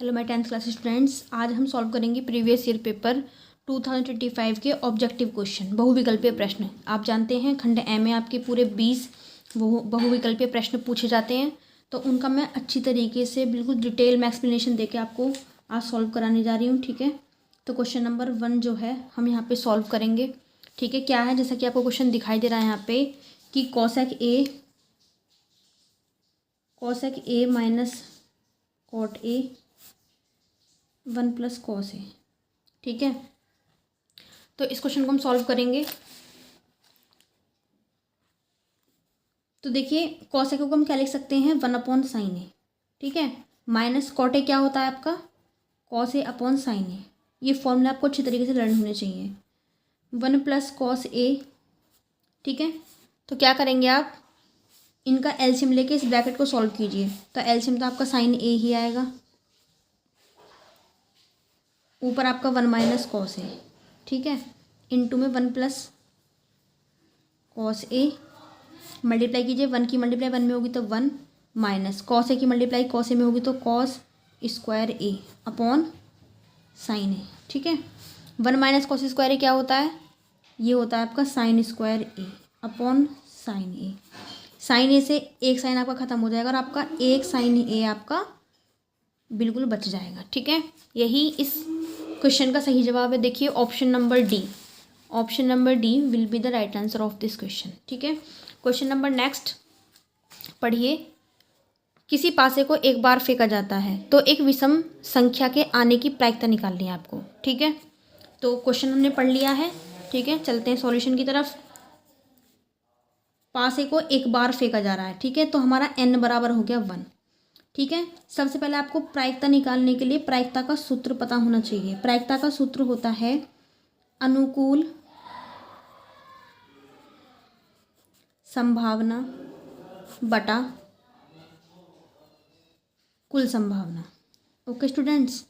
Hello my 10th class students, आज हम solve करेंगे प्रीवियस ईयर पेपर 2025 के ऑब्जेक्टिव क्वेश्चन, बहुविकल्पीय प्रश्न। आप जानते हैं खंड ए में आपके पूरे 20 बहुविकल्पीय प्रश्न पूछे जाते हैं, तो उनका मैं अच्छी तरीके से बिल्कुल डिटेल में एक्सप्लेनेशन देके आपको आज सॉल्व कराने जा रही हूँ। ठीक है, तो क्वेश्चन नंबर 1 जो है हम यहाँ पे सॉल्व करेंगे। ठीक है, क्या है, जैसा कि आपको क्वेश्चन दिखाई दे रहा है यहाँ पे कि cosec A minus cot A 1 plus cos A. ठीक है, तो इस क्वेश्चन को हम सॉल्व करेंगे। तो देखिए, कॉस ए को हम क्या लिख सकते हैं, 1 अपॉन साइन ए। ठीक है, माइनस कॉट ए क्या होता है आपका, कॉस ए अपॉन साइन ए। ये फॉर्मूला आपको अच्छी तरीके से लर्न होने चाहिए। 1 प्लस कॉस ए। ठीक है, तो क्या करेंगे आप, इनका एलसीएम लेके इस ब्रैकेट को सॉल्व कीजिए। तो एलसीएम तो आपका साइन ए ही आएगा, ऊपर आपका 1 माइनस कॉस ए। ठीक है, इनटू में 1 प्लस कॉस ए, मल्टीप्लाई कीजिए। 1 की मल्टीप्लाई 1 में होगी तो 1 माइनस कॉस ए की मल्टीप्लाई कॉस ए में होगी तो कॉस स्क्वायर ए अपॉन साइन ए। ठीक है, 1 माइनस कॉस स्क्वायर ए क्या होता है, ये होता है आपका साइन स्क्वायर ए अपॉन साइन ए। साइन ए से एक साइन आपका ख़त्म हो जाएगा और आपका एक साइन ए आपका बिल्कुल बच जाएगा। ठीक है, यही इस क्वेश्चन का सही जवाब है। देखिए option number D, option number D will be the right answer of this question. ठीक है, क्वेश्चन नंबर नेक्स्ट पढ़िए। किसी पासे को एक बार फेंका जाता है तो एक विषम संख्या के आने की प्रायिकता निकालनी है आपको। ठीक है, तो क्वेश्चन हमने पढ़ लिया है। ठीक है, चलते हैं सॉल्यूशन की तरफ। पासे को एक बार फेंका जा रहा है, ठीक है, तो हमारा n बराबर हो गया 1। ठीक है, सबसे पहले आपको प्रायिकता निकालने के लिए प्रायिकता का सूत्र पता होना चाहिए। प्रायिकता का सूत्र होता है अनुकूल संभावना बटा कुल संभावना। ओके स्टूडेंट्स,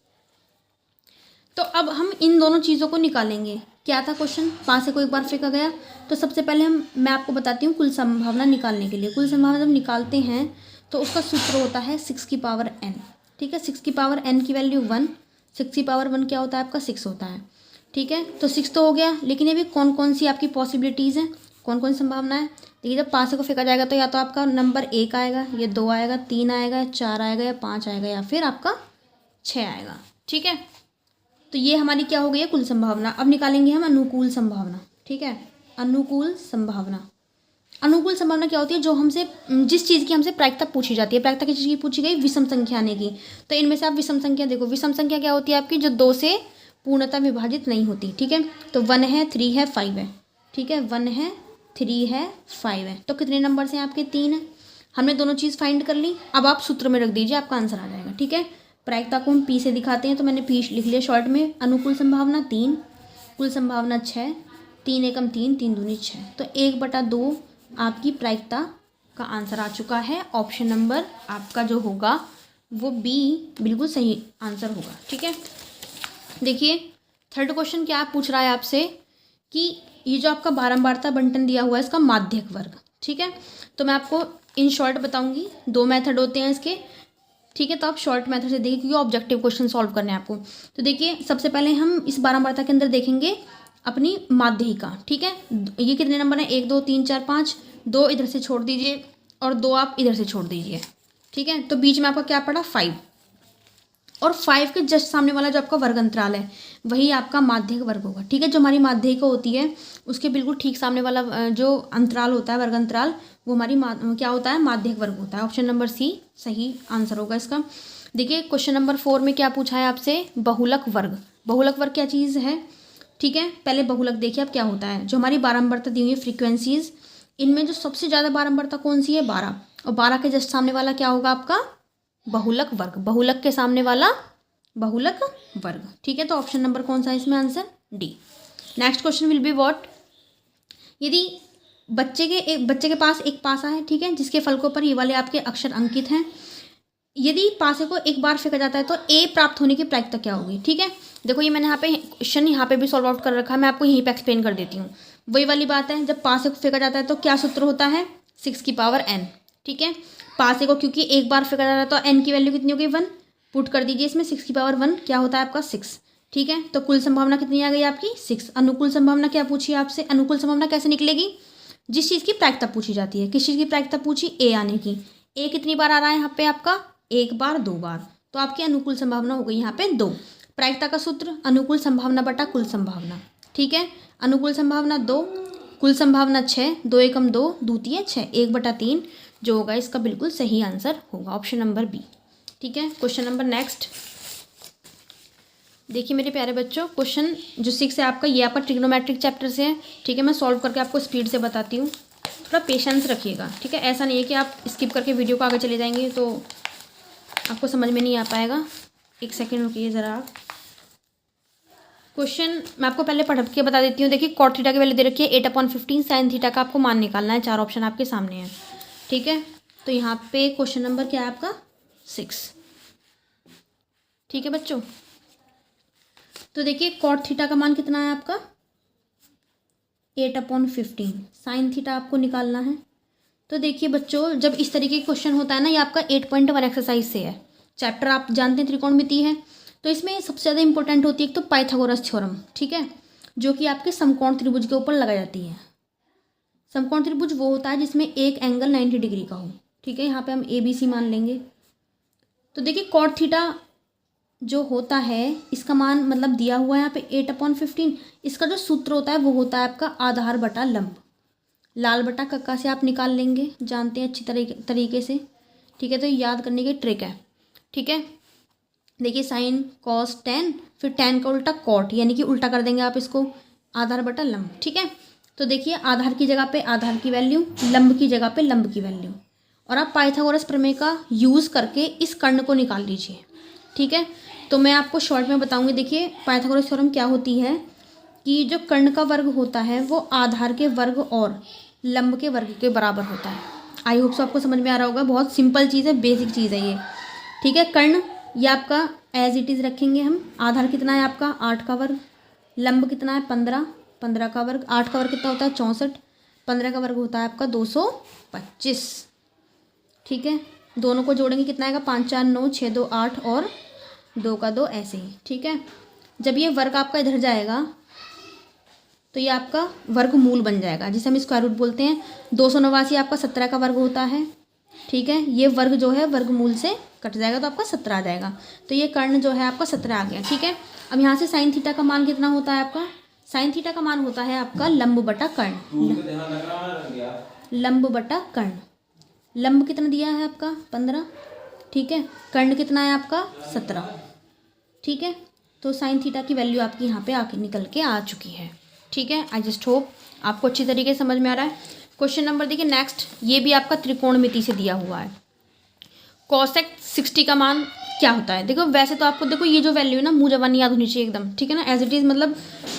तो अब हम इन दोनों चीज़ों को निकालेंगे। क्या था क्वेश्चन, पासे को एक बार फेंका गया, तो सबसे पहले मैं आपको बताती हूँ कुल संभावना निकालने के लिए। कुल संभावना जब निकालते हैं तो उसका सूत्र होता है 6 की पावर n। ठीक है, 6 की पावर n की वैल्यू 1, 6 की पावर 1 क्या होता है आपका 6 होता है। ठीक है, तो 6 तो हो गया, लेकिन ये भी कौन कौन सी आपकी पॉसिबिलिटीज़ हैं, कौन कौन सी संभावना है। देखिए, जब पासे को फेंका जाएगा तो या तो आपका नंबर 1 आएगा, ये 2 आएगा, 3 आएगा, या 4 आएगा, या 5 आएगा, या फिर आपका 6 आएगा। ठीक है, तो ये हमारी क्या हो गई है, कुल संभावना। अब निकालेंगे हम अनुकूल संभावना। ठीक है, अनुकूल संभावना। अनुकूल संभावना क्या होती है, जो हमसे जिस चीज़ की हमसे प्रायिकता पूछी जाती है। प्रायिकता किस चीज़ की पूछी गई, विषम संख्या आने की। तो इनमें से आप विषम संख्या देखो, विषम संख्या क्या होती है आपकी, जो 2 से पूर्णतः विभाजित नहीं होती। ठीक है, तो 1 है, 3 है, 5 है। ठीक है, 1 है, 3 है, 5 है, तो कितने नंबर से आपके 3 है। हमने दोनों चीज़ फाइंड कर ली। अब आप सूत्र में रख दीजिए, आपका आंसर आ जाएगा। ठीक है, प्रायिकता को हम पी से दिखाते हैं, तो मैंने पी लिख लिया शॉर्ट में। अनुकूल संभावना 3, कुल संभावना 6, 3 एकम 3, 3 दूनी 6, तो 1/2 आपकी प्रायिकता का आंसर आ चुका है। ऑप्शन नंबर आपका जो होगा वो बी बिल्कुल सही आंसर होगा। ठीक है, देखिए थर्ड क्वेश्चन क्या पूछ रहा है आपसे कि ये जो आपका बारंबारता बंटन दिया हुआ है इसका माध्यक वर्ग। ठीक है, तो मैं आपको इन शॉर्ट बताऊंगी, 2 मेथड होते हैं इसके। ठीक है, तो आप शॉर्ट मेथड से देखिए, क्योंकि ऑब्जेक्टिव क्वेश्चन सॉल्व करने हैं आपको। तो देखिए, सबसे पहले हम इस बारंबारता के अंदर देखेंगे अपनी माध्यिका। ठीक है, ये कितने नंबर है, 1 2 3 4 5, 2 इधर से छोड़ दीजिए और 2 आप इधर से छोड़ दीजिए। ठीक है, तो बीच में आपका क्या पड़ा, 5, और 5 के जस्ट सामने वाला जो आपका वर्ग अंतराल है वही आपका माध्यिक वर्ग होगा। ठीक है, जो हमारी माध्यिका होती है उसके बिल्कुल ठीक सामने वाला जो अंतराल होता है, वर्ग अंतराल, वो हमारी क्या होता है, माध्यिक वर्ग होता है। ऑप्शन नंबर सी सही आंसर होगा इसका। देखिए क्वेश्चन नंबर 4 में क्या पूछा है आपसे, बहुलक वर्ग। बहुलक वर्ग क्या चीज़ है। ठीक है, पहले बहुलक देखिए अब क्या होता है। जो हमारी बारंबारता दी हुई है फ्रीक्वेंसीज, इनमें जो सबसे ज़्यादा बारंबारता कौन सी है, 12, और 12 के जस्ट सामने वाला क्या होगा आपका, बहुलक वर्ग। बहुलक के सामने वाला बहुलक वर्ग। ठीक है, तो ऑप्शन नंबर कौन सा है इसमें answer, D. Next question will be what, यदि बच्चे के पास एक पासा है, ठीक है, जिसके फलकों पर ये वाले आपके अक्षर अंकित हैं। यदि पासे को एक बार फेंका जाता है तो ए प्राप्त होने की प्रायिकता क्या होगी। ठीक है, देखो ये मैंने यहाँ पे क्वेश्चन यहाँ पे भी सॉल्व आउट कर रखा है, मैं आपको यहीं पे एक्सप्लेन कर देती हूँ। वही वाली बात है, जब पासे को फेंका जाता है तो क्या सूत्र होता है, 6 की पावर n। ठीक है, पासे को क्योंकि एक बार फेंका जा रहा है तो n की वैल्यू कितनी हो गई, 1, पुट कर दीजिए इसमें 6 की पावर 1 क्या होता है आपका 6। ठीक है, तो कुल संभावना कितनी आ गई आपकी 6। अनुकूल संभावना क्या पूछी आपसे, अनुकूल संभावना कैसे निकलेगी, जिस चीज़ की प्रायिकता पूछी जाती है। किस चीज़ की प्रायिकता पूछी, ए आने की। ए कितनी बार आ रहा है यहाँ पे आपका, एक बार, दो बार, तो आपकी अनुकूल संभावना हो गई यहाँ पे 2। प्रायिकता का सूत्र अनुकूल संभावना बटा कुल संभावना। ठीक है, अनुकूल संभावना 2, कुल संभावना 6, 2 एकम 2, द्वितीय 6, 1/3 जो होगा इसका बिल्कुल सही आंसर होगा ऑप्शन नंबर बी। ठीक है, क्वेश्चन नंबर नेक्स्ट देखिए मेरे प्यारे बच्चों, क्वेश्चन जो 6 है आपका, ये आपका ट्रिग्नोमेट्रिक चैप्टर से है। ठीक है, मैं सॉल्व करके आपको स्पीड से बताती हूँ, थोड़ा पेशेंस रखिएगा। ठीक है, ऐसा नहीं है कि आप स्किप करके वीडियो को आगे चले जाएंगे तो आपको समझ में नहीं आ पाएगा। एक सेकेंड रुकिए ज़रा। क्वेश्चन मैं आपको पहले पढ़ के बता देती हूँ। देखिए कॉट थीटा की वैल्यू दे रखी है 8/15, साइन थीटा का आपको मान निकालना है। 4 ऑप्शन आपके सामने है। ठीक है, तो यहाँ पे क्वेश्चन नंबर क्या है आपका 6। ठीक है बच्चों, तो देखिए कॉट थीटा का मान कितना है आपका 8/15, साइन थीटा आपको निकालना है। तो देखिए बच्चों, जब इस तरीके का क्वेश्चन होता है ना, ये आपका 8.1 एक्सरसाइज से है। चैप्टर आप जानते हैं त्रिकोणमिति है, तो इसमें सबसे ज़्यादा इंपॉर्टेंट होती है एक तो पाइथागोरस थ्योरम। ठीक है, जो कि आपके समकोण त्रिभुज के ऊपर लगाई जाती है। समकोण त्रिभुज वो होता है जिसमें एक एंगल 90 डिग्री का हो। ठीक है, यहाँ पे हम ABC मान लेंगे। तो देखिए कॉट थीटा जो होता है इसका मान मतलब दिया हुआ है यहाँ पे 8/15। इसका जो सूत्र होता है वो होता है आपका आधार बटा लंब। लाल बटा कक्का से आप निकाल लेंगे, जानते हैं अच्छी तरीके से। ठीक है, तो याद करने की ट्रिक है। ठीक है, देखिए साइन कॉस टेन, फिर टेन का उल्टा कॉट, यानी कि उल्टा कर देंगे आप इसको, आधार बटा लंब। ठीक है, तो देखिए आधार की जगह पे आधार की वैल्यू, लंब की जगह पे लंब की वैल्यू, और आप पाइथागोरस प्रमेय का यूज़ करके इस कर्ण को निकाल लीजिए। ठीक है, तो मैं आपको शॉर्ट में बताऊंगी। देखिए पाइथागोरस थ्योरम क्या होती है कि जो कर्ण का वर्ग होता है वो आधार के वर्ग और लंब के वर्ग के बराबर होता है। आई होप सो आपको समझ में आ रहा होगा, बहुत सिंपल चीज़ है, बेसिक चीज़ है ये। ठीक है, कर्ण ये आपका एज इट इज़ रखेंगे हम। आधार कितना है आपका 8 का वर्ग, लंब कितना है 15, 15 का वर्ग, 8 का वर्ग कितना होता है 64, 15 का वर्ग होता है आपका 225। ठीक है, दोनों को जोड़ेंगे कितना आएगा 5 4 9 6 2 8 और 2 का 2 ऐसे ही। ठीक है, जब ये वर्ग आपका इधर जाएगा तो ये आपका वर्गमूल बन जाएगा, जिसे हम स्क्वायर रूट बोलते हैं। 289 आपका 17 का वर्ग होता है। ठीक है, ये वर्ग जो है वर्गमूल से कट जाएगा तो आपका 17 आ जाएगा। तो ये कर्ण जो है आपका 17 आ गया। ठीक है, अब यहाँ से साइन थीटा का मान कितना होता है आपका, साइन थीटा का मान होता है आपका लंब बटा कर्ण। लंब बटा कर्ण, लंब कितना दिया है आपका 15। ठीक है, कर्ण कितना है आपका 17। ठीक है, तो साइन थीटा की वैल्यू आपकी यहाँ पे आके निकल के आ चुकी है। ठीक है, आई जस्ट होप आपको अच्छी तरीके से समझ में आ रहा है। क्वेश्चन नंबर देखिए नेक्स्ट, ये भी आपका त्रिकोणमिति से दिया हुआ है। कॉसेक 60 का मान क्या होता है। देखो वैसे तो आपको देखो ये जो वैल्यू है ना मुँह जबानी याद होनी चाहिए एकदम। ठीक है ना, एज इट इज़, मतलब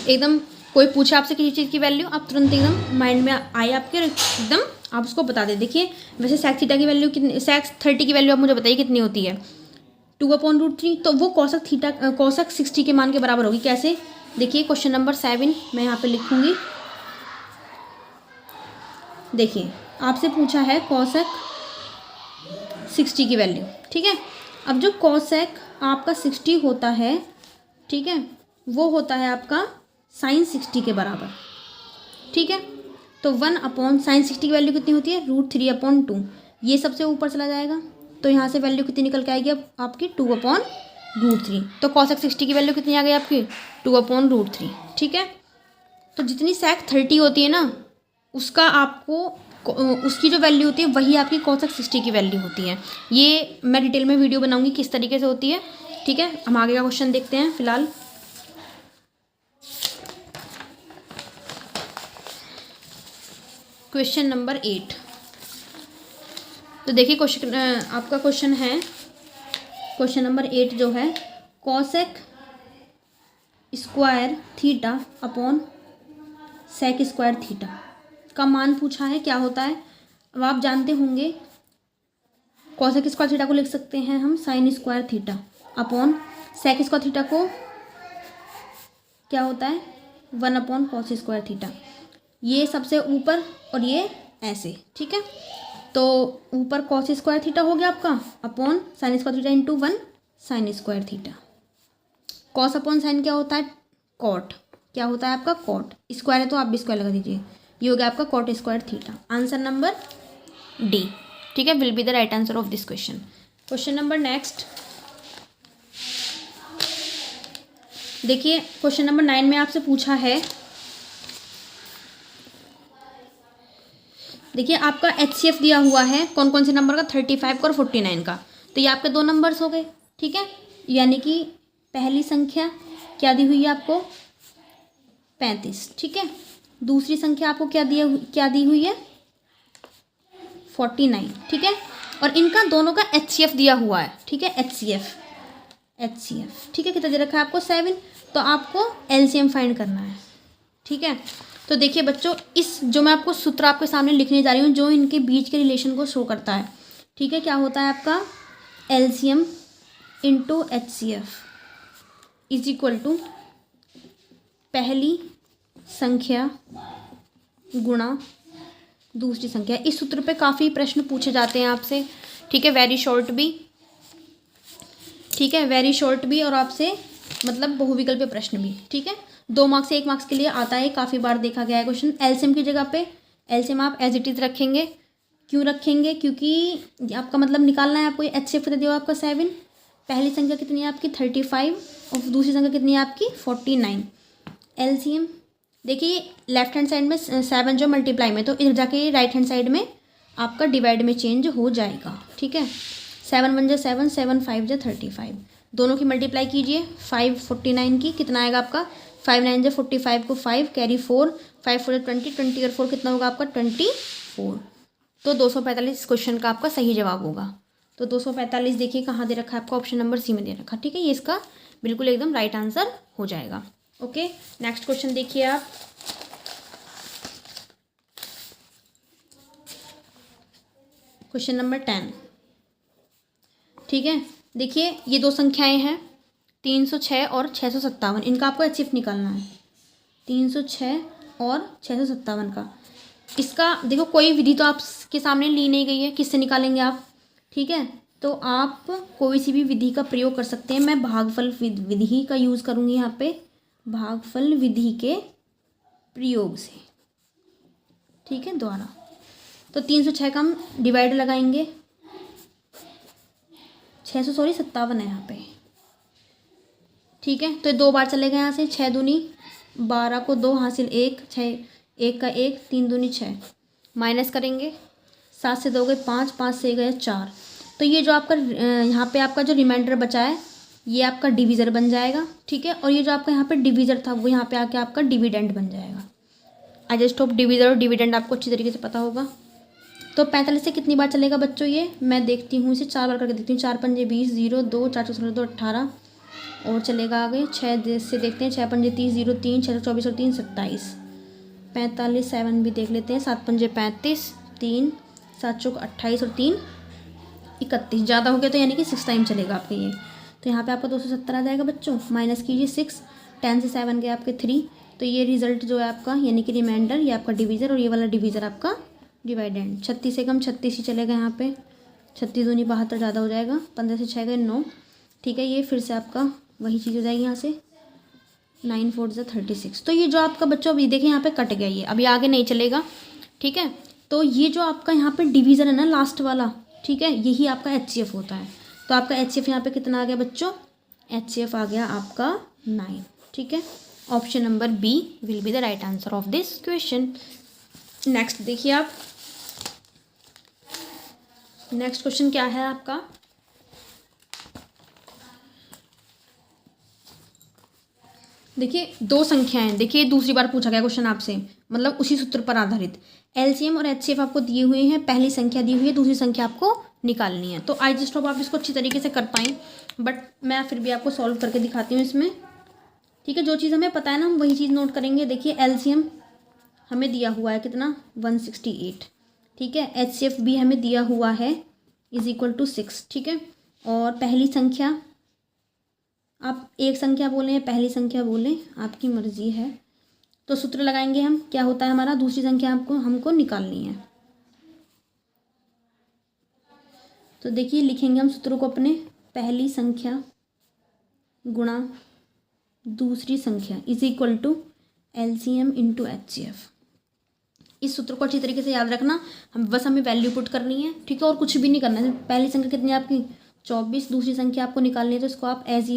एकदम कोई पूछे आपसे किसी चीज़ की वैल्यू, आप तुरंत एकदम माइंड में आए आपके, एकदम आप उसको बता दें। देखिए वैसे सेक थीटा की वैल्यू कितनी, सेक 30 की वैल्यू आप मुझे बताइए कितनी होती है 2/√3। तो वो कॉसेक थीटा कॉसेक 60 के मान के बराबर होगी। कैसे, देखिए क्वेश्चन नंबर 7 मैं यहाँ पे लिखूँगी। देखिए आपसे पूछा है कॉसेक 60 की वैल्यू। ठीक है, अब जो कॉसेक आपका 60 होता है, ठीक है, वो होता है आपका साइन 60 के बराबर। ठीक है, तो 1/साइन 60 की वैल्यू कितनी होती है √3/2। ये सबसे ऊपर चला जाएगा तो यहाँ से वैल्यू कितनी निकल के आएगी अब आपकी 2/√3। तो कॉसेक 60 की वैल्यू कितनी आ गई आपकी 2/√3। ठीक है, तो जितनी सेक 30 होती है ना उसका आपको उसकी जो वैल्यू होती है वही आपकी कॉसेक 60 की वैल्यू होती है। ये मैं डिटेल में वीडियो बनाऊंगी किस तरीके से होती है। ठीक है, हम आगे का क्वेश्चन देखते हैं फिलहाल। क्वेश्चन नंबर 8, तो देखिए क्वेश्चन आपका क्वेश्चन है, क्वेश्चन नंबर 8 जो है cosec square theta upon sec square theta का मान पूछा है। क्या होता है, अब आप जानते होंगे कॉसेक स्क्वायर थीटा को लिख सकते हैं हम sine square theta upon sec square theta को क्या होता है 1/कॉस स्क्वायर थीटा। ये सबसे ऊपर और ये ऐसे। ठीक है, तो ऊपर कॉस स्क्वायर थीटा हो गया आपका upon sine square theta into 1 sign square theta. Cos upon sine क्या होता है? कॉट। क्या होता है आपका? कॉट। स्क्वायर है तो आप भी स्क्वायर लगा दीजिए, ये हो गया आपका cot square theta. Answer number D, ठीक है, will be the right answer of this question. Question number next देखिए, क्वेश्चन नंबर 9 में आपसे पूछा है, देखिए आपका HCF दिया हुआ है कौन कौन से नंबर का? 35 का और 49 का। तो ये आपके दो नंबर्स हो गए, ठीक है, यानी कि पहली संख्या क्या दी हुई है आपको? 35, ठीक है। दूसरी संख्या आपको क्या दी हुई है? 49, ठीक है। और इनका दोनों का HCF दिया हुआ है, ठीक है, HCF, ठीक है। कितना दे रखा है आपको? 7। तो आपको LCM फाइंड करना है, ठीक है। तो देखिए बच्चों, इस जो मैं आपको सूत्र आपके सामने लिखने जा रही हूँ, जो इनके बीच के रिलेशन को शो करता है, ठीक है। क्या होता है आपका? LCM into HCF is equal to पहली संख्या गुणा दूसरी संख्या। इस सूत्र पे काफ़ी प्रश्न पूछे जाते हैं आपसे, ठीक है, वेरी शॉर्ट भी, ठीक है, वेरी शॉर्ट भी, और आपसे मतलब बहुविकल्पीय प्रश्न भी, ठीक है। 2 मार्क्स से 1 मार्क्स के लिए आता है, काफ़ी बार देखा गया है क्वेश्चन। LCM की जगह पे LCM आप एज इट इज़ रखेंगे। क्यों रखेंगे? क्योंकि आपका मतलब निकालना है आपको। HCF कितना दिया हुआ आपका? 7। पहली संख्या कितनी है आपकी? 35, और दूसरी संख्या कितनी है आपकी? 49। LCM देखिए, लेफ्ट हैंड साइड में 7 जो मल्टीप्लाई में, तो इधर जाके राइट हैंड साइड में आपका डिवाइड में चेंज हो जाएगा, ठीक है। 7 1 जा 7, 7 5 जा 35, दोनों की मल्टीप्लाई कीजिए। 5 49 की कितना आएगा आपका? 5 9 जा 45 को 5 कैरी 4, 5 4 20, 20 और 4 कितना होगा आपका? 24। तो 245 क्वेश्चन का आपका सही जवाब होगा। तो 245 देखिए कहाँ दे रखा है आपका? ऑप्शन नंबर सी में दे रखा, ठीक है। ये इसका बिल्कुल एकदम राइट आंसर हो जाएगा। ओके, नेक्स्ट क्वेश्चन देखिए आप। क्वेश्चन नंबर 10, ठीक है। देखिए ये दो संख्याएं हैं 306 और 657, इनका आपको HCF निकालना है। 306 और 657 का, इसका देखो कोई विधि तो आपके सामने ली नहीं गई है, किससे निकालेंगे आप? ठीक है, तो आप कोई सी भी विधि का प्रयोग कर सकते हैं। मैं भागफल विधि का यूज़ करूँगी यहाँ पे, भागफल विधि के प्रयोग से, ठीक है, द्वारा। तो 306 का हम डिवाइड लगाएंगे, 57 है यहाँ पे, ठीक है। तो 2 बार चलेगा यहाँ से, 6 दूनी 12 को 2 हासिल 1, 6 1 का 1, 3 दूनी 6, माइनस करेंगे, 7 से 2 गए 5, 5 से गए 4। तो ये जो आपका यहाँ पे आपका जो रिमाइंडर बचा है ये आपका डिवीज़र बन जाएगा, ठीक है। और ये जो आपका यहाँ पे डिवीज़र था वो यहाँ पे आके आपका डिविडेंड बन जाएगा। आई जस्ट होप डिवीज़र और डिविडेंड आपको अच्छी तरीके से पता होगा। तो 45 से कितनी बार चलेगा बच्चों? ये मैं देखती हूँ, इसे 4 बार करके देखती हूँ। 4 पंजे 20, 0 2, 4 4 2 18, और चलेगा आगे 6 से देखते हैं, 6 पंजे 30, 0 3, 6 24 और 3 27, 45 7 भी देख लेते हैं। 7 पंजे 35, 3 7 चौक 28 और 3 31, ज़्यादा हो गया तो यानी कि 6 टाइम चलेगा आपके ये। तो यहाँ पे आपका 270 आ जाएगा बच्चों, माइनस कीजिए 6, 10 से 7 गए आपके 3, तो ये रिजल्ट जो है आपका यानी कि रिमाइंडर, ये आपका डिवीज़र और ये वाला डिवीज़र आपका डिवाइडेंड। 36 से कम 36 ही चलेगा यहाँ पे, 36 दूनी 72 ज़्यादा हो जाएगा, 15 से 6 गए 9, ठीक है। ये फिर से आपका वही चीज़ हो जाएगी यहाँ से, 9 4 जा 36। तो ये जो आपका बच्चों अभी देखें यहाँ पे कट गया, ये अभी आगे नहीं चलेगा, ठीक है। तो ये जो आपका यहाँ पे डिवीज़न है ना लास्ट वाला, ठीक है, यही आपका HCF होता है। तो आपका HCF यहाँ पे कितना आ गया बच्चों? HCF आ गया आपका 9, ठीक है। Option number B will be the right answer of this question. Next देखिए आप, नेक्स्ट क्वेश्चन क्या है आपका? देखिए 2 संख्याएं, देखिए दूसरी बार पूछा गया क्वेश्चन आपसे, मतलब उसी सूत्र पर आधारित। LCM और HCF आपको दिए हुए हैं, पहली संख्या दी हुई है, दूसरी संख्या आपको निकालनी है। तो आई जस्ट होप आप इसको अच्छी तरीके से कर पाएँ, बट मैं फिर भी आपको सॉल्व करके दिखाती हूँ इसमें, ठीक है। जो चीज़ हमें पता है ना हम वही चीज़ नोट करेंगे। देखिए LCM हमें दिया हुआ है कितना? 168, ठीक है। HCF भी हमें दिया हुआ है इज इक्वल टू 6, ठीक है। और पहली संख्या, आप एक संख्या बोलें या पहली संख्या बोलें, आपकी मर्जी है। तो सूत्र लगाएंगे हम, क्या होता है हमारा? दूसरी संख्या हमको निकालनी है। तो देखिए लिखेंगे हम सूत्रों को अपने, पहली संख्या गुणा दूसरी संख्या is equal to LCM into HCF। इस सूत्र को अच्छी तरीके से याद रखना। हमें वैल्यू पुट करनी है, ठीक है, और कुछ भी नहीं करना है। पहली संख्या कितनी है आपकी 24, दूसरी संख्या आपको निकालनी है तो इसको आप ऐसे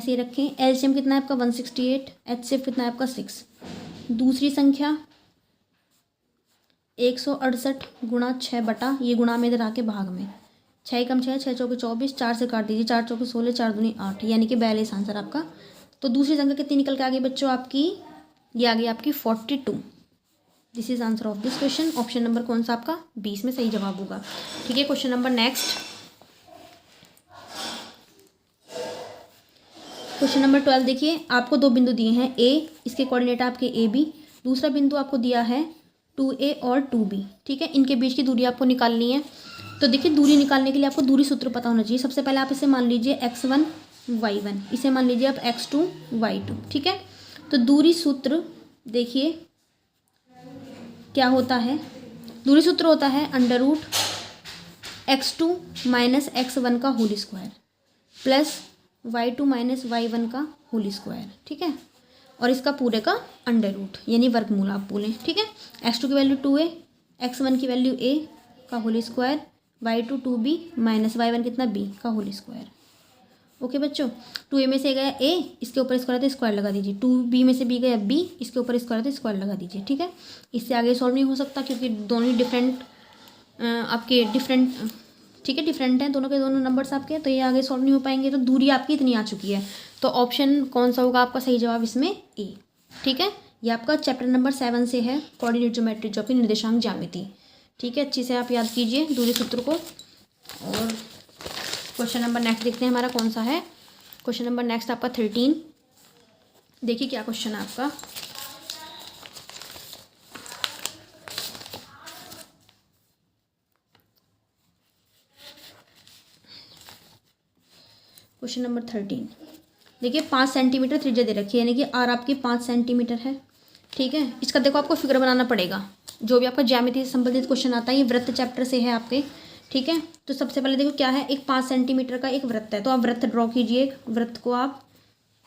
ही रखें। LCM कितना है आपका 168, HCF कितना है आपका 6। दूसरी संख्या 168 गुणा 6 बटा, ये गुणा में इधर आके भाग में, 6 कम 6, 6 चौके 24, 4 से काट दीजिए, 4 चौके 16, 4 दूनी 8, यानी कि 42 आंसर आपका। तो दूसरी संख्या कितनी निकल के आ गई बच्चों आपकी, ये आ गई आपकी 42। This is answer of this question. Option number कौन सा आपका 20 में सही जवाब होगा, ठीक है। Question number next, question number 12 देखिए। आपको दो बिंदु दिए हैं ए, इसके कोऑर्डिनेट आपके AB, दूसरा बिंदु आपको दिया है 2A और 2B, ठीक है। इनके बीच की दूरी आपको निकालनी है। तो देखिए दूरी निकालने के लिए आपको दूरी सूत्र पता होना चाहिए। सबसे पहले आप इसे मान लीजिए x1 y1, इसे मान लीजिए आप x2 y2, ठीक है। तो दूरी सूत्र देखिए क्या होता है, दूरी सूत्र होता है √x2 माइनस x1 का whole square plus y2 minus y1 का होल स्क्वायर, ठीक है, और इसका पूरे का √ यानी वर्गमूल आप बोलें, ठीक है। x2 की वैल्यू 2a, x1 की वैल्यू a का whole square, y2 2b minus y1 कितना b का होल स्क्वायर। ओके बच्चों, 2a में से गया a, इसके ऊपर स्क्वायर तो स्क्वायर लगा दीजिए, 2b में से b गया b, इसके ऊपर स्क्वायर तो स्क्वायर लगा दीजिए, ठीक है। इससे आगे सॉल्व नहीं हो सकता क्योंकि दोनों ही आपके डिफरेंट, ठीक है, डिफरेंट हैं दोनों के दोनों नंबर्स आपके, तो ये आगे सॉल्व नहीं हो पाएंगे। तो दूरी आपकी इतनी आ चुकी है, तो ऑप्शन कौन सा होगा आपका सही जवाब इसमें A, ठीक है। ये आपका चैप्टर नंबर 7 से है, कोऑर्डिनेट ज्योमेट्री जो कि निर्देशांक ज्यामिति, ठीक है। अच्छे से आप याद कीजिए दूरी सूत्र को। और क्वेश्चन नंबर नेक्स्ट देखते हैं हमारा कौन सा है। क्वेश्चन नंबर नेक्स्ट आपका 13, देखिए क्या क्वेश्चन है आपका। क्वेश्चन नंबर 13 देखिए, 5 सेंटीमीटर त्रिज्या दे रखी है, यानी कि R आपकी 5 सेंटीमीटर है, ठीक है। इसका देखो आपको फिगर बनाना पड़ेगा। जो भी आपका ज्यामिति से संबंधित क्वेश्चन आता है ये वृत्त चैप्टर से है आपके, ठीक है। तो सबसे पहले देखो क्या है, एक 5 सेंटीमीटर का एक वृत्त है, तो आप वृत्त ड्रॉ कीजिए। वृत्त को आप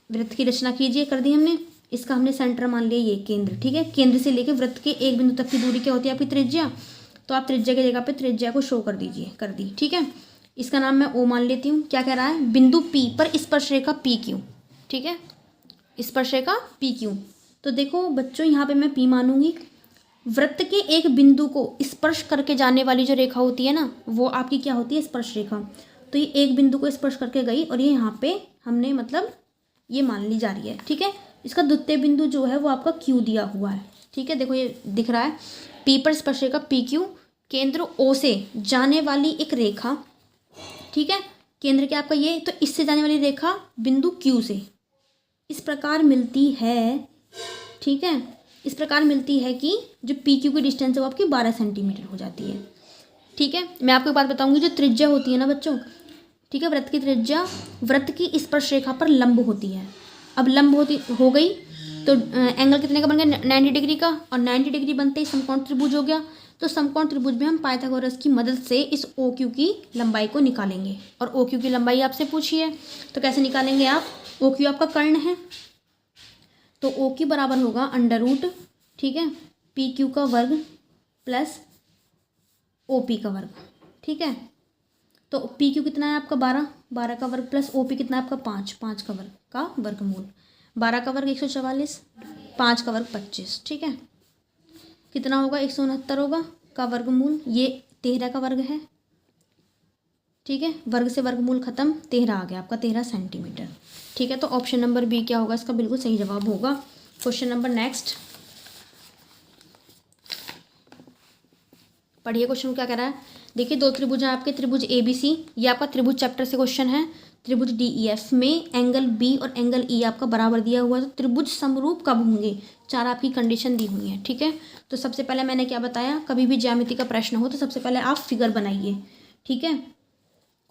वृत्त की रचना कीजिए, कर दी हमने। इसका हमने सेंटर मान लिया ये केंद्र, ठीक है। केंद्र से लेकर वृत्त के एक बिंदु तक की दूरी क्या होती है आपकी त्रिज्या, तो आप त्रिज्या की जगह पे त्रिज्या को शो कर दीजिए, कर दी, ठीक है। इसका नाम मैं O मान लेती हूँ। क्या कह रहा है, बिंदु P पर स्पर्शरेखा PQ, ठीक है, स्पर्शरेखा PQ। तो देखो बच्चों यहाँ पे मैं P मानूंगी। वृत्त के एक बिंदु को स्पर्श करके जाने वाली जो रेखा होती है ना, वो आपकी क्या होती है, स्पर्श रेखा। तो ये एक बिंदु को स्पर्श करके गई और ये यहाँ पे हमने मतलब ये मान ली जा रही है, ठीक है। इसका द्वितीय बिंदु जो है वो आपका Q दिया हुआ है, ठीक है। देखो ये दिख रहा है P पर स्पर्शरेखा PQ, केंद्र O से जाने वाली एक रेखा, ठीक है। केंद्र क्या आपका ये, तो इससे जाने वाली रेखा बिंदु Q से इस प्रकार मिलती है, ठीक है। इस प्रकार मिलती है कि जो PQ की डिस्टेंस है वो आपकी 12 सेंटीमीटर हो जाती है, ठीक है। मैं आपको एक बात बताऊंगी, जो त्रिज्या होती है ना बच्चों, ठीक है, वृत्त की त्रिज्या वृत्त की स्पर्श रेखा पर लंब होती है। अब लंब हो गई तो एंगल कितने का बन गया, 90 डिग्री का, और 90 डिग्री बनते ही समकोण त्रिभुज हो गया। तो समकोण त्रिभुज में हम पाइथागोरस की मदद से इस OQ की लंबाई को निकालेंगे। और OQ की लंबाई आपसे पूछी है तो कैसे निकालेंगे आप, OQ आपका कर्ण है तो OQ बराबर होगा √, ठीक है, PQ का वर्ग प्लस OP का वर्ग, ठीक है। तो PQ कितना है आपका 12 का वर्ग प्लस OP कितना है आपका 5 का वर्ग का वर्गमूल। 12 का वर्ग 144, 5 का वर्ग 25, ठीक है। कितना होगा 169 होगा का वर्गमूल, ये 13 का वर्ग है, ठीक है। वर्ग से वर्गमूल खत्म, 13 आ गया आपका 13 सेंटीमीटर, ठीक है। तो ऑप्शन नंबर B क्या होगा इसका बिल्कुल सही जवाब होगा। क्वेश्चन नंबर नेक्स्ट पढ़िए, क्वेश्चन क्या कह रहा है। देखिए दो त्रिभुज हैं आपके, त्रिभुज ABC, ये आपका त्रिभुज चैप्टर से क्वेश्चन है। त्रिभुज DEF में एंगल B और एंगल E आपका बराबर दिया हुआ है, तो त्रिभुज समरूप कब होंगे, 4 आपकी कंडीशन दी हुई है, ठीक है। तो सबसे पहले मैंने क्या बताया, कभी भी ज्यामिति का प्रश्न हो तो सबसे पहले आप फिगर बनाइए, ठीक है।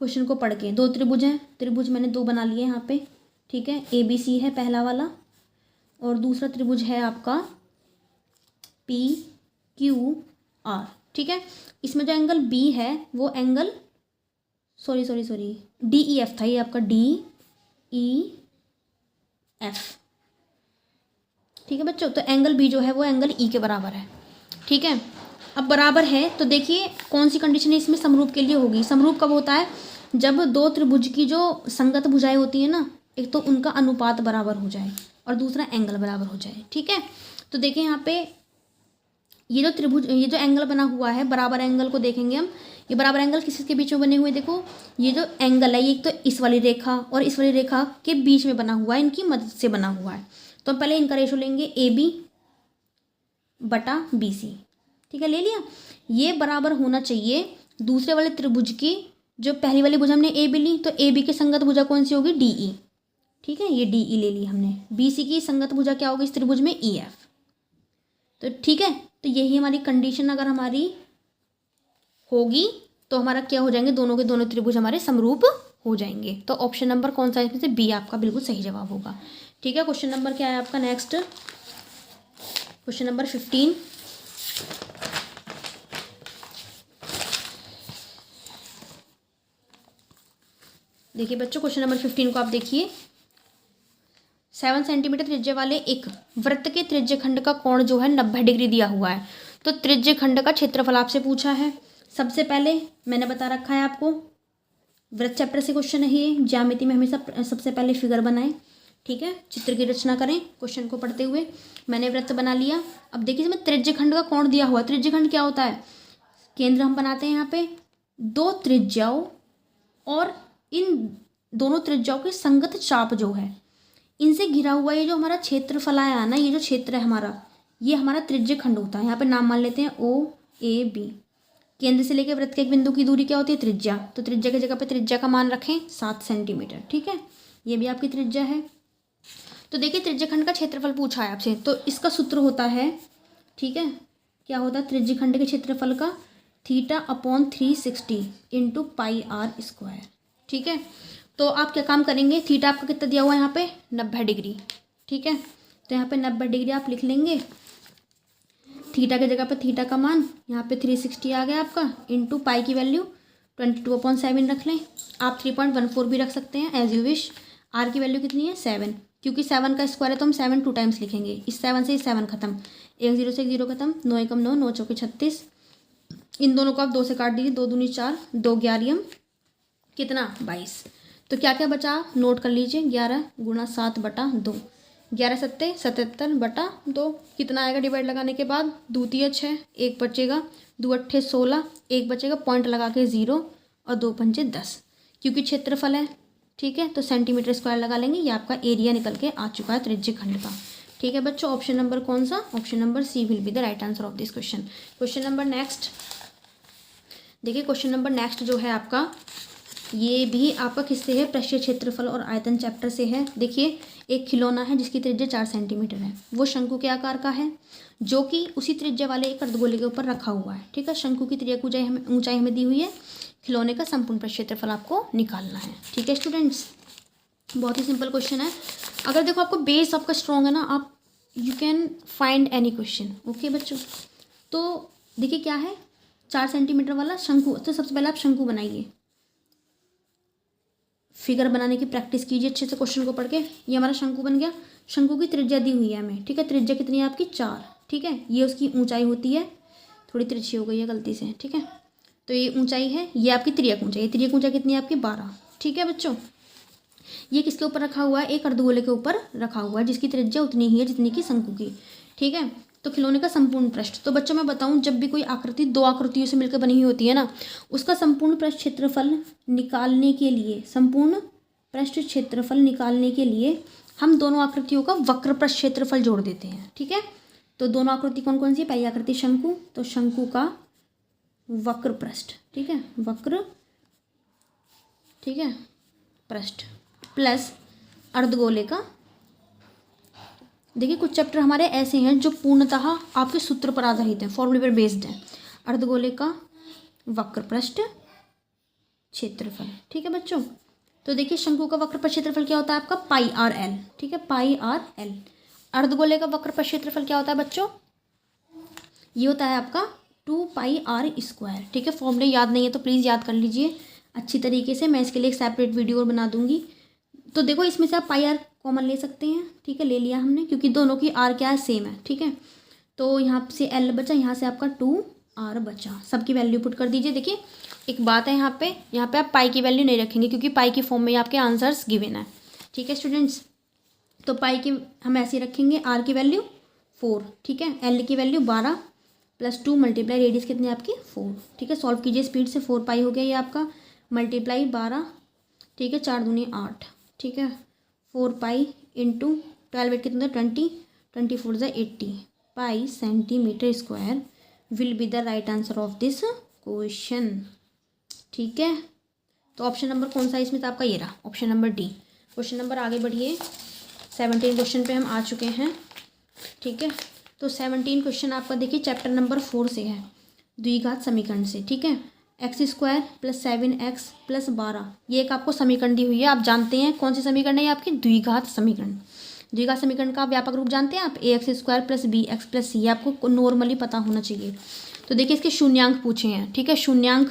क्वेश्चन को पढ़ के, दो त्रिभुज हैं, त्रिभुज मैंने 2 बना लिए यहाँ पे, ठीक है। ABC है पहला वाला और दूसरा त्रिभुज है आपका PQR, ठीक है। इसमें जो एंगल B है वो एंगल सॉरी DEF था, ये आपका EF। ठीक है बच्चों, तो एंगल बी जो है वो एंगल ई के बराबर है। ठीक है, अब बराबर है तो देखिए कौन सी कंडीशन है इसमें समरूप के लिए होगी। समरूप कब होता है, जब दो त्रिभुज की जो संगत भुजाएं होती है ना, एक तो उनका अनुपात बराबर हो जाए और दूसरा एंगल बराबर हो जाए। ठीक है, तो देखिए यहाँ पे ये जो त्रिभुज, ये जो एंगल बना हुआ है, बराबर एंगल को देखेंगे हम। ये बराबर एंगल किसके बीच में बने हुए, देखो ये जो एंगल है ये एक तो इस वाली रेखा और इस वाली रेखा के बीच में बना हुआ है, इनकी मदद से बना हुआ है। तो हम पहले इनका रेशो लेंगे AB बटा BC। ठीक है, ले लिया। ये बराबर होना चाहिए दूसरे वाले त्रिभुज की, जो पहली वाली भुजा हमने AB ली, तो AB की संगत भुजा कौन सी होगी, DE। ठीक है, ये DE ले ली हमने। BC की संगत भुजा क्या होगी इस त्रिभुज में, EF। तो ठीक है, तो यही हमारी कंडीशन अगर हमारी होगी तो हमारा क्या हो जाएंगे, दोनों के दोनों त्रिभुज हमारे समरूप हो जाएंगे। तो ऑप्शन नंबर कौन सा है इसमें से, बी आपका बिल्कुल सही जवाब होगा। ठीक है, क्वेश्चन नंबर क्या है आपका नेक्स्ट, क्वेश्चन नंबर 15। देखिए बच्चों, क्वेश्चन नंबर 15 को आप देखिए। 7 सेंटीमीटर त्रिज्या वाले एक वृत्त के त्रिज्य खंड का कोण जो है 90 डिग्री दिया हुआ है। तो त्रिज्य खंड का क्षेत्रफल आपसे पूछा है। सबसे पहले मैंने बता रखा है आपको, वृत्त चैप्टर से क्वेश्चन है ये। ज्यामिति में हमेशा सबसे पहले फिगर बनाएं। ठीक है, चित्र की रचना करें क्वेश्चन को पढ़ते हुए। मैंने वृत्त बना लिया। अब देखिए इसमें त्रिज्य खंड का कोण दिया हुआ है। त्रिज्य खंड क्या होता है, केंद्र हम बनाते हैं यहाँ पे, दो त्रिज्याओं और इन दोनों त्रिज्याओं की संगत चाप जो है, इनसे घिरा हुआ ये जो हमारा क्षेत्रफल आया ना, ये जो क्षेत्र है हमारा, ये हमारा त्रिज्य खंड होता है। यहाँ पे नाम मान लेते हैं OAB। केंद्र से लेकर वृत्त के एक बिंदु की दूरी क्या होती है, त्रिज्या। तो त्रिज्या की जगह पे त्रिज्या का मान रखें 7 सेंटीमीटर। ठीक है, ये भी आपकी त्रिज्या है। तो देखिए त्रिज्य खंड का क्षेत्रफल पूछा है आपसे, तो इसका सूत्र होता है, ठीक है, क्या होता है त्रिज्य खंड के क्षेत्रफल का, θ/360 इंटू πr²। ठीक है, तो आप क्या काम करेंगे, थीटा आपका कितना दिया हुआ है यहाँ पे 90 डिग्री। ठीक है, तो यहाँ पे 90 डिग्री आप लिख लेंगे। थीटा की जगह पे थीटा का मान यहाँ पे 360 आ गया आपका, इंटू पाई की वैल्यू 22/7 रख लें। आप 3.14 भी रख सकते हैं एज यू विश। आर की वैल्यू कितनी है 7, क्योंकि 7 का स्क्वायर है तो हम 7 2 टाइम्स लिखेंगे। इस 7 से 7 खत्म, 1 0 से 1 0 खत्म, 9 एकम 9, 9 चौके 36। इन दोनों को आप 2 से काट दीजिए, 2 दूनी 4, 2 11 कितना 22। तो क्या क्या बचा नोट कर लीजिए, 11 गुणा 7/2, 11 सत्ते 77/2। कितना आएगा डिवाइड लगाने के बाद, 2 3 6, 1 बचेगा, 2 8 16, 1 बचेगा, पॉइंट लगा के 0 और 2 5 10, क्योंकि क्षेत्रफल है। ठीक है, तो सेंटीमीटर स्क्वायर लगा लेंगे। ये आपका एरिया निकल के आ चुका है त्रिज्य खंड का। ठीक है बच्चों, ऑप्शन नंबर कौन सा, option number C will be the right answer of this question. Question number next देखिए, क्वेश्चन नंबर नेक्स्ट जो है आपका, ये भी आपका किससे है, पृष्ठीय क्षेत्रफल और आयतन चैप्टर से है। देखिए एक खिलौना है जिसकी त्रिज्या 4 सेंटीमीटर है, वो शंकु के आकार का है, जो कि उसी त्रिज्या वाले एक अर्धगोले के ऊपर रखा हुआ है। ठीक है, शंकु की त्रिज्या ऊंचाई हमें दी हुई है, खिलौने का संपूर्ण पृष्ठीय क्षेत्रफल आपको निकालना है। ठीक है स्टूडेंट्स, बहुत ही सिंपल क्वेश्चन है। अगर देखो आपको बेस आपका स्ट्रॉन्ग है ना, आप you can find any question. Okay बच्चों, तो देखिए क्या है 4 सेंटीमीटर वाला शंकु। तो सबसे पहले आप शंकु बनाइए, फिगर बनाने की प्रैक्टिस कीजिए अच्छे से क्वेश्चन को पढ़ के। ये हमारा शंकु बन गया। शंकु की त्रिज्या दी हुई है हमें। ठीक है, त्रिज्या कितनी है आपकी 4। ठीक है, ये उसकी ऊंचाई होती है, थोड़ी तिरछी हो गई है गलती से। ठीक है, तो ये ऊंचाई है, ये आपकी त्रियक ऊंचाई। त्रियक ऊंचाई कितनी है आपकी 12। ठीक है बच्चों, ये किसके ऊपर रखा हुआ है, एक अर्धगोले के ऊपर रखा हुआ है, जिसकी त्रिज्या उतनी ही है जितनी की शंकु की। ठीक है, तो खिलौने का संपूर्ण पृष्ठ, तो बच्चों मैं बताऊं, जब भी कोई आकृति 2 आकृतियों से मिलकर बनी हुई होती है ना, उसका संपूर्ण पृष्ठ क्षेत्रफल निकालने के लिए, संपूर्ण पृष्ठ क्षेत्रफल निकालने के लिए हम दोनों आकृतियों का वक्र पृष्ठ क्षेत्रफल जोड़ देते हैं। ठीक है, तो दोनों आकृति कौन कौन सी है, पहली आकृति शंकु, तो शंकु का वक्र पृष्ठ। ठीक है, वक्र, ठीक है, पृष्ठ प्लस अर्धगोले का। देखिए कुछ चैप्टर हमारे ऐसे हैं जो पूर्णतः आपके सूत्र पर आधारित हैं, फॉर्मूले पर बेस्ड हैं। अर्धगोले का वक्र पृष्ठ क्षेत्रफल। ठीक है बच्चों, तो देखिए शंकु का वक्र पृष्ठ क्षेत्रफल क्या होता है आपका πr/l। ठीक है, πr/l। अर्धगोले का वक्र पृष्ठ क्षेत्रफल क्या होता है बच्चों, ये होता है आपका 2πr²। ठीक है, फॉर्मूले याद नहीं है तो प्लीज़ याद कर लीजिए अच्छी तरीके से। मैं इसके लिए एक सेपरेट वीडियो और बना दूंगी, तो देखो इसमें से आप पाई आर कॉमन ले सकते हैं, ठीक है, ले लिया हमने क्योंकि दोनों की आर क्या है, सेम है, ठीक है। तो यहाँ से एल बचा, यहाँ से आपका 2r बचा, सबकी वैल्यू पुट कर दीजिए। देखिए एक बात है यहाँ पे आप पाई की वैल्यू नहीं रखेंगे क्योंकि पाई की फॉर्म में आपके आंसर्स गिवन है, ठीक है स्टूडेंट्स। तो पाई की हम ऐसे रखेंगे, आर की वैल्यू 4, ठीक है, एल की वैल्यू 12 + 2 मल्टीप्लाई रेडियस कितनी आपकी 4, ठीक है। सॉल्व कीजिए स्पीड से, 4 पाई हो गया ये आपका, मल्टीप्लाई 12, ठीक है, 4 दूनी 8, ठीक है, 4 पाई इंटू 12 कितना 20, 24 × 80 पाई centimetre square will be the right answer of this question, ठीक है। तो ऑप्शन नंबर कौन सा है इसमें, तो आपका ये रहा option number D. Question number आगे बढ़िए, 17 क्वेश्चन पे हम आ चुके हैं, ठीक है। तो 17 क्वेश्चन आपका देखिए चैप्टर नंबर 4 से है, द्विघात समीकरण से, ठीक है। x² + 7x + 12 ये एक आपको समीकरण दी हुई है, आप जानते हैं कौन सी समीकरण है ये आपकी, द्विघात समीकरण। द्विघात समीकरण का व्यापक रूप जानते हैं आप, ax² + bx + c, आपको नॉर्मली पता होना चाहिए। तो देखिए इसके शून्यांक पूछे हैं, ठीक है। शून्यांक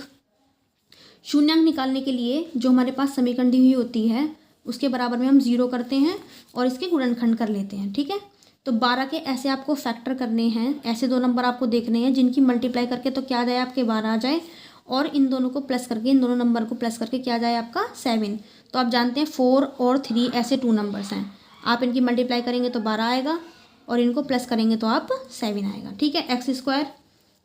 निकालने के लिए जो हमारे पास समीकरण दी हुई होती है उसके बराबर में हम 0 करते हैं और इसके गुणनखंड कर लेते हैं, ठीक है। तो 12 के ऐसे आपको फैक्टर करने हैं, ऐसे दो नंबर आपको देखने हैं जिनकी मल्टीप्लाई करके तो क्या आ जाए आपके 12 आ जाए, और इन दोनों को प्लस करके, इन दोनों नंबर को प्लस करके क्या जाए आपका 7। तो आप जानते हैं 4 और 3 ऐसे 2 नंबर्स हैं, आप इनकी मल्टीप्लाई करेंगे तो 12 आएगा और इनको प्लस करेंगे तो आप 7 आएगा, ठीक है। x²,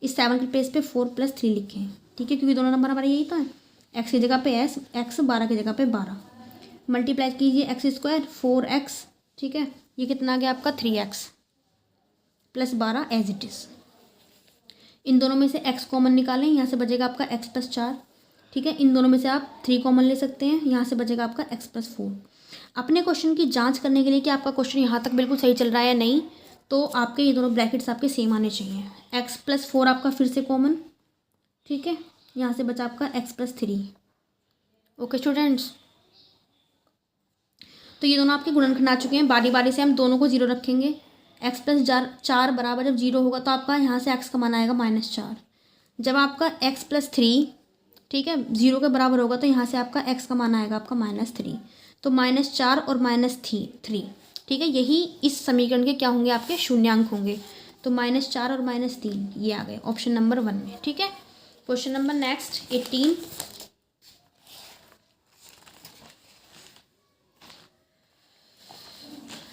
इस 7 के प्लेस पे 4 + 3 लिखें, ठीक है, क्योंकि दोनों नंबर हमारे यही तो है। x की जगह पे x, 12 की जगह पे 12, मल्टीप्लाई कीजिए x² 4x, ठीक है, ये कितना आ गया आपका 3x + 12 एज इट इज़। इन दोनों में से x कॉमन निकालें, यहाँ से बचेगा आपका x + 4, ठीक है। इन दोनों में से आप 3 कॉमन ले सकते हैं, यहाँ से बचेगा आपका x + 4। अपने क्वेश्चन की जांच करने के लिए कि आपका क्वेश्चन यहाँ तक बिल्कुल सही चल रहा है या नहीं, तो आपके ये दोनों ब्रैकेट्स आपके सेम आने चाहिए। x + 4 आपका फिर से कॉमन, ठीक है, यहाँ से बचा आपका x + 3। ओके स्टूडेंट्स, तो ये दोनों आपके गुणनखंड आ चुके हैं। बारी बारी से हम दोनों को 0 रखेंगे। x + 4 बराबर जब 0 होगा तो आपका यहाँ से x का मान आएगा -4। जब आपका x + 3, ठीक है, 0 के बराबर होगा तो यहाँ से आपका x का मान आएगा आपका -3। तो -4 और -3, ठीक है, यही इस समीकरण के क्या होंगे आपके शून्यांक होंगे। तो -4 और -3 ये आ गए ऑप्शन नंबर 1 में, ठीक है। क्वेश्चन नंबर नेक्स्ट 18,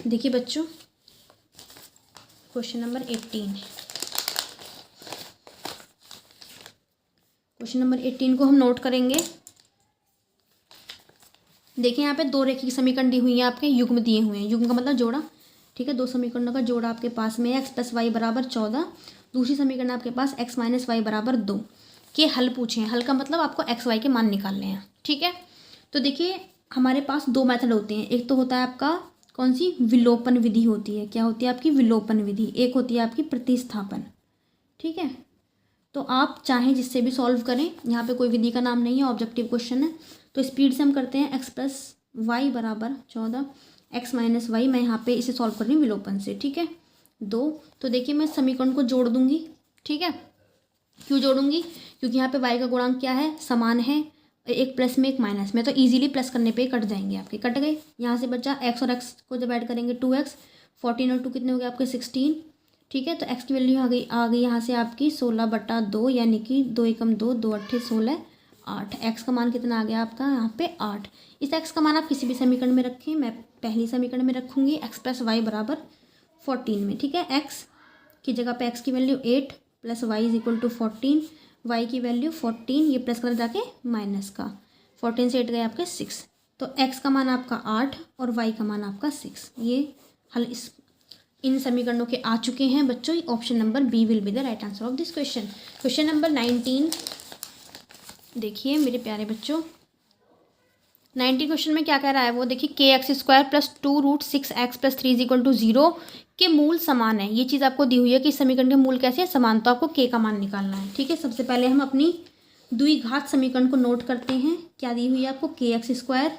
देखिए बच्चों क्वेश्चन नंबर 18, क्वेश्चन नंबर 18 को हम नोट करेंगे। देखिए यहाँ पे 2 रेखीय समीकरण दी हुई है, आपके युग्म दिए हुए हैं, युग्म का मतलब जोड़ा, ठीक है। 2 समीकरणों का जोड़ा आपके पास में x + y = 14, दूसरी समीकरण आपके पास x - y = 2 के हल पूछे हैं। हल का मतलब आपको x y के मान निकालने हैं, ठीक है। तो देखिए हमारे पास 2 मेथड होते हैं, एक तो होता है आपका कौन सी, विलोपन विधि होती है। क्या होती है आपकी, विलोपन विधि। एक होती है आपकी प्रतिस्थापन, ठीक है। तो आप चाहें जिससे भी सॉल्व करें, यहाँ पे कोई विधि का नाम नहीं है, ऑब्जेक्टिव क्वेश्चन है। तो स्पीड से हम करते हैं, x + y = 14, x - y, मैं यहाँ पे इसे सॉल्व कर रही हूँ विलोपन से, ठीक है। 2, तो देखिए मैं समीकरण को जोड़ दूंगी, ठीक है। क्यों जोड़ूंगी, क्योंकि यहाँ पे y का गुणांक क्या है, समान है, एक प्लस में एक माइनस में, तो इजीली प्लस करने पे कट जाएंगे आपके, कट गए। यहाँ से बचा x और x को जब ऐड करेंगे 2x, 14 और 2 कितने हो गए आपके 16, ठीक है। तो x की वैल्यू आ गई यहाँ से आपकी 16/2, यानी कि 2 × 2 2 × 8 16, 8। x का मान कितना आ गया आपका यहाँ पे 8। इस x का मान आप किसी भी समीकरण में रखें, मैं पहली समीकरण में रखूँगी x + y = 14 में, ठीक है। x की जगह पे x की वैल्यू 8 + y = 14, y की वैल्यू 14, ये प्लस कर जाके माइनस का 14 से 8 गए आपके 6। तो x का मान आपका 8 और y का मान आपका 6। ये हल इन समीकरणों के आ चुके हैं बच्चों। Option number B will be the right answer of this question. Question number 19 देखिए मेरे प्यारे बच्चों, 19 क्वेश्चन में क्या कह रहा है वो देखिए, kx² + 2√6x + 3 = 0 के मूल समान है। ये चीज़ आपको दी हुई है कि समीकरण के मूल कैसे है, समान। तो आपको k का मान निकालना है, ठीक है। सबसे पहले हम अपनी द्विघात समीकरण को नोट करते हैं। क्या दी हुई है आपको, kx²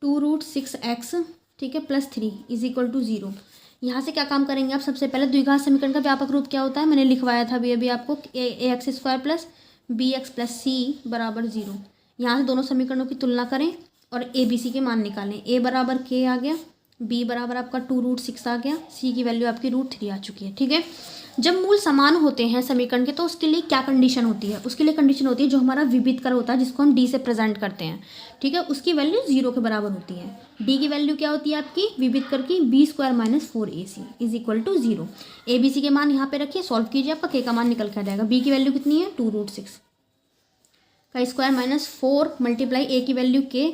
2√6x, ठीक है, +3 = 0। यहाँ से क्या काम करेंगे आप, सबसे पहले द्विघात समीकरण का व्यापक रूप क्या होता है, मैंने लिखवाया था अभी आपको, ax² + bx + c = 0। यहाँ से दोनों समीकरणों की तुलना करें और ABC के मान निकालें। A बराबर K आ गया, B बराबर आपका 2√6 आ गया, C की वैल्यू आपकी √3 आ चुकी है। ठीक है, जब मूल समान होते हैं समीकरण के तो उसके लिए क्या कंडीशन होती है? उसके लिए कंडीशन होती है जो हमारा विविधकर होता है, जिसको हम D से प्रेजेंट करते हैं। ठीक है, उसकी वैल्यू 0 के बराबर होती है। D की वैल्यू क्या होती है आपकी विविधकर की? B² - 4AC = 0। ABC के मान यहाँ पे रखिए, सॉल्व कीजिए, आपका K का मान निकल के आ जाएगा। B की वैल्यू कितनी है? 2√6 का स्क्वायर -4 मल्टीप्लाई A की वैल्यू K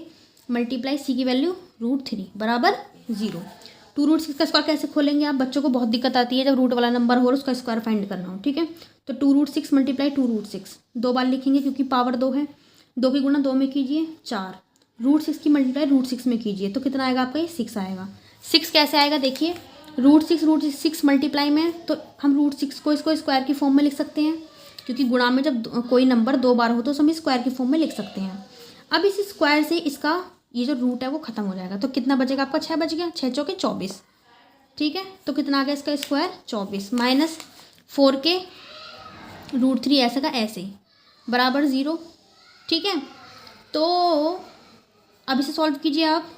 मल्टीप्लाई C की वैल्यू √3 बराबर 0। 2√6 का स्क्वायर कैसे खोलेंगे आप? बच्चों को बहुत दिक्कत आती है जब रूट वाला नंबर हो और उसका स्क्वायर फाइंड करना हो। ठीक है, तो 2√6 मल्टीप्लाई 2√6 दो बार लिखेंगे क्योंकि पावर 2 है। 2 की गुणा 2 में कीजिए 4, √6 की मल्टीप्लाई √6 में कीजिए तो कितना आएगा आपका? ये 6 आएगा। 6 कैसे आएगा देखिए, √6 मल्टीप्लाई में तो हम √6 को इसको स्क्वायर की फॉर्म में लिख सकते हैं, क्योंकि गुणा में जब कोई नंबर 2 बार हो तो हम स्क्वायर की फॉर्म में लिख सकते हैं। अब इस स्क्वायर से इसका ये जो रूट है वो खत्म हो जाएगा, तो कितना बचेगा आपका? 6 बच गया, 6 चौके 24। ठीक है, तो कितना आ गया इसका स्क्वायर? 24 माइनस 4 के √3 ऐसे का ऐसे बराबर 0। ठीक है, तो अब इसे सॉल्व कीजिए आप।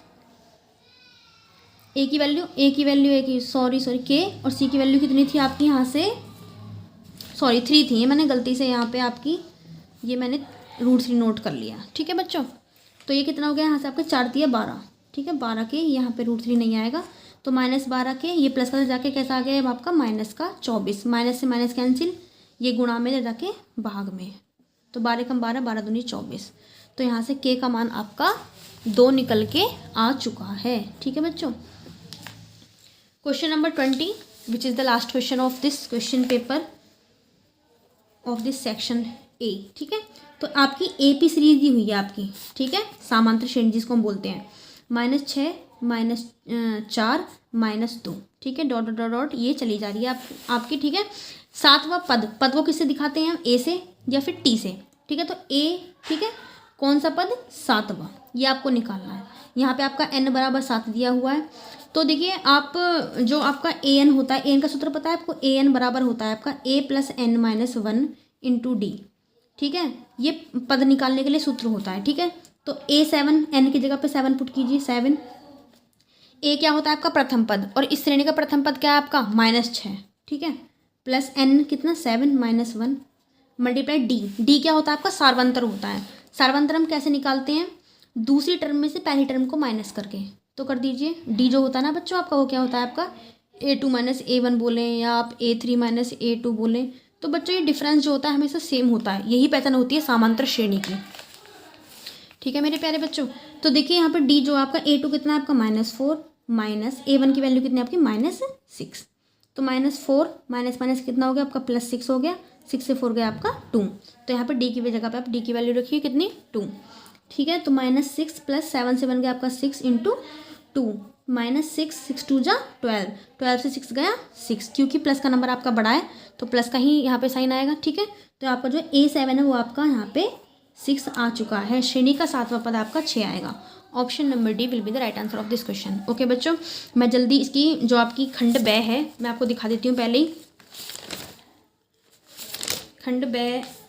A की वैल्यू सॉरी K और C की वैल्यू कितनी थी आपकी? यहाँ से 3 थी, ये मैंने गलती से यहाँ पे आपकी ये मैंने √3 नोट कर लिया। ठीक है बच्चों, तो ये कितना हो गया? यहाँ से आपका 4 दिया 12। ठीक है, 12 के यहाँ पे √3 नहीं आएगा तो -12 के ये प्लस का जाके कैसा आ गया अब आपका? -24। माइनस से माइनस कैंसिल, ये गुणा में जाके भाग में, तो 12 कम 12, 12 दूनी 24। तो यहाँ से K का मान आपका 2 निकल के आ चुका है। ठीक है बच्चों, question number 20 which is the last question of this question paper of this section A। ठीक है, तो आपकी AP सीरीज दी हुई है आपकी। ठीक है, समांतर श्रेणी जिसको हम बोलते हैं, -6 -4 -2। ठीक है, डॉट डॉट डॉट ये चली जा रही है आपकी। ठीक है, 7वां पद को किससे दिखाते हैं हम? A से या फिर T से। ठीक है, तो A, ठीक है, कौन सा पद? 7वां, ये आपको निकालना है। यहाँ पे आपका n बराबर 7 दिया हुआ है, तो देखिए आप जो आपका an होता है, an का सूत्र पता है आपको? an बराबर होता है आपका a + n - 1 × d। ठीक है, ये पद निकालने के लिए सूत्र होता है। ठीक है, तो A7 n की जगह पे 7 पुट कीजिए। 7 A क्या होता है आपका? प्रथम पद, और इस श्रेणी का प्रथम पद क्या है आपका? -6। ठीक है, प्लस n कितना? 7 - 1 मल्टीप्लाई d क्या होता है आपका? सार्वंतर होता है। सार्वंतर हम कैसे निकालते हैं? दूसरी टर्म में से पहली टर्म को माइनस करके, तो कर दीजिए। d जो होता है ना बच्चों आपका, वो क्या होता है आपका? A2 - A1 बोलें या आप A3 - A2 बोलें, तो बच्चों ये डिफरेंस जो होता है हमेशा सेम होता है। यही पहचान होती है समांतर श्रेणी की। ठीक है मेरे प्यारे बच्चों, तो देखिए यहाँ पर D जो आपका A2 कितना है आपका? -4 माइनस A1 की वैल्यू कितनी है आपकी? -6। तो -4 माइनस कितना हो गया आपका? +6 हो गया। 6 से 4 गया आपका 2। तो यहाँ पर D की जगह पे आप D की वैल्यू रखिए कितनी? 2। ठीक है, तो -6 + 7 से बन गया आपका 6 × 2 -6 6 2 जा 12, 12 से 6 गया 6, क्योंकि प्लस का नंबर आपका बड़ा है तो प्लस का ही यहाँ पे साइन आएगा। ठीक है, तो आपका जो A7 है वो आपका यहाँ पे 6 आ चुका है। श्रेणी का 7वां पद आपका 6 आएगा। Option number D will be the right answer of this question. Okay बच्चों, मैं जल्दी इसकी जो आपकी खंड ब है मैं आपको दिखा देती हूँ। पहले ही खंड ब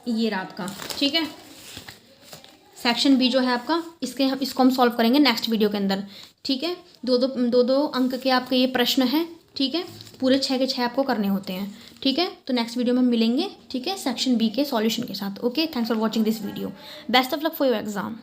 ये रहा आपका। ठीक है, सेक्शन B जो है आपका, इसको हम सॉल्व करेंगे नेक्स्ट वीडियो के अंदर। ठीक है, दो अंक के आपके ये प्रश्न हैं। ठीक है, पूरे 6 के 6 आपको करने होते हैं। ठीक है, तो नेक्स्ट वीडियो में हम मिलेंगे। ठीक है, सेक्शन B के सॉल्यूशन के साथ। Okay, thanks for watching this video. Best of luck for your exam.